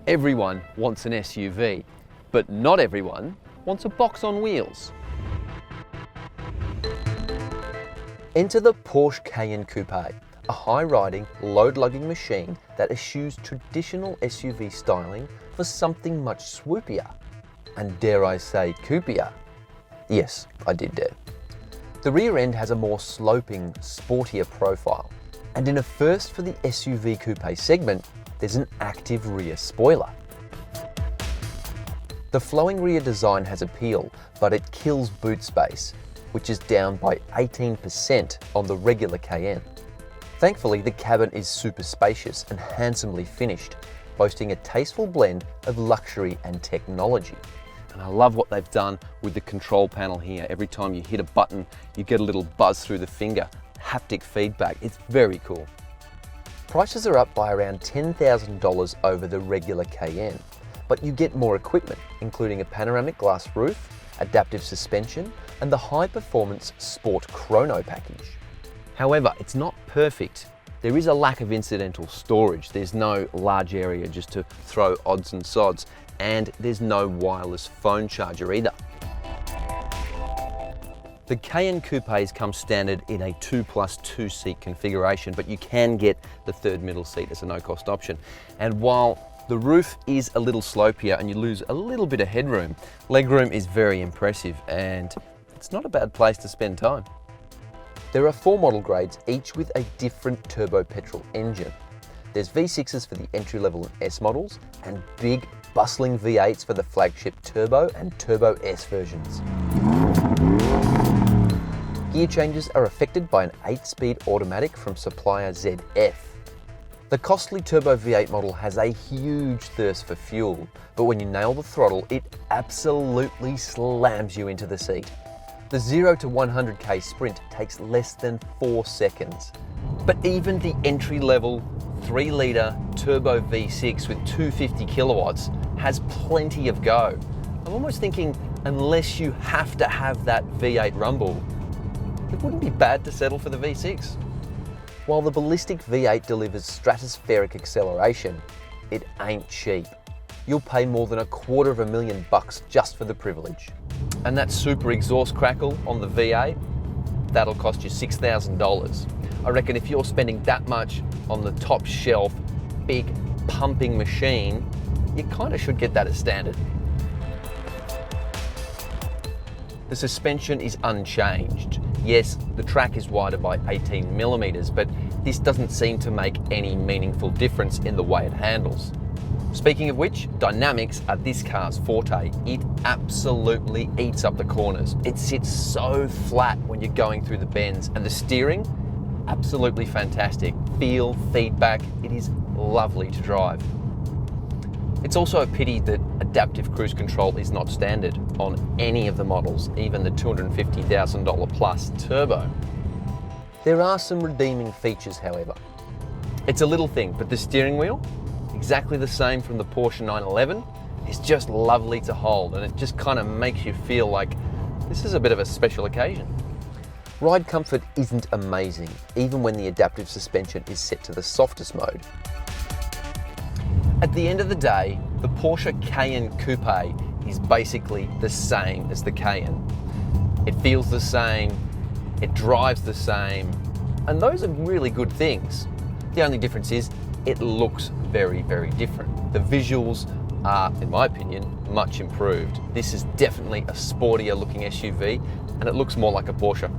Everyone wants an SUV, but not everyone wants a box on wheels. Enter the Porsche Cayenne Coupe, a high-riding, load-lugging machine that eschews traditional SUV styling for something much swoopier, and dare I say coupier. Yes, I did dare. The rear end has a more sloping, sportier profile, and in a first for the SUV coupe segment, there's an active rear spoiler. The flowing rear design has appeal, but it kills boot space, which is down by 18% on the regular Cayenne. Thankfully, the cabin is super spacious and handsomely finished, boasting a tasteful blend of luxury and technology. And I love what they've done with the control panel here. Every time you hit a button, you get a little buzz through the finger. Haptic feedback, it's very cool. Prices are up by around $10,000 over the regular Cayenne, but you get more equipment, including a panoramic glass roof, adaptive suspension, and the high-performance Sport Chrono package. However, it's not perfect. There is a lack of incidental storage. There's no large area just to throw odds and sods, and there's no wireless phone charger either. The Cayenne Coupes come standard in a 2+2 seat configuration, but you can get the third middle seat as a no-cost option. And while the roof is a little slopier and you lose a little bit of headroom, legroom is very impressive, and it's not a bad place to spend time. There are 4 model grades, each with a different turbo petrol engine. There's V6s for the entry-level and S models, and big, bustling V8s for the flagship Turbo and Turbo S versions. Gear changes are affected by an 8-speed automatic from supplier ZF. The costly Turbo V8 model has a huge thirst for fuel, but when you nail the throttle, it absolutely slams you into the seat. The 0 to 100k sprint takes less than 4 seconds. But even the entry-level 3-litre Turbo V6 with 250 kilowatts has plenty of go. I'm almost thinking, unless you have to have that V8 rumble, it wouldn't be bad to settle for the V6. While the ballistic V8 delivers stratospheric acceleration, it ain't cheap. You'll pay more than $250,000 just for the privilege. And that super exhaust crackle on the V8, that'll cost you $6,000. I reckon if you're spending that much on the top shelf, big pumping machine, you kind of should get that as standard. The suspension is unchanged. Yes, the track is wider by 18 millimeters, but this doesn't seem to make any meaningful difference in the way it handles. Speaking of which, dynamics are this car's forte. It absolutely eats up the corners. It sits so flat when you're going through the bends, and the steering, absolutely fantastic. Feel, feedback, it is lovely to drive. It's also a pity that adaptive cruise control is not standard on any of the models, even the $250,000 plus turbo. There are some redeeming features, however. It's a little thing, but the steering wheel, exactly the same from the Porsche 911, is just lovely to hold, and it just kind of makes you feel like this is a bit of a special occasion. Ride comfort isn't amazing, even when the adaptive suspension is set to the softest mode. At the end of the day, the Porsche Cayenne Coupe is basically the same as the Cayenne. It feels the same, it drives the same, and those are really good things. The only difference is it looks very, very different. The visuals are, in my opinion, much improved. This is definitely a sportier looking SUV, and it looks more like a Porsche.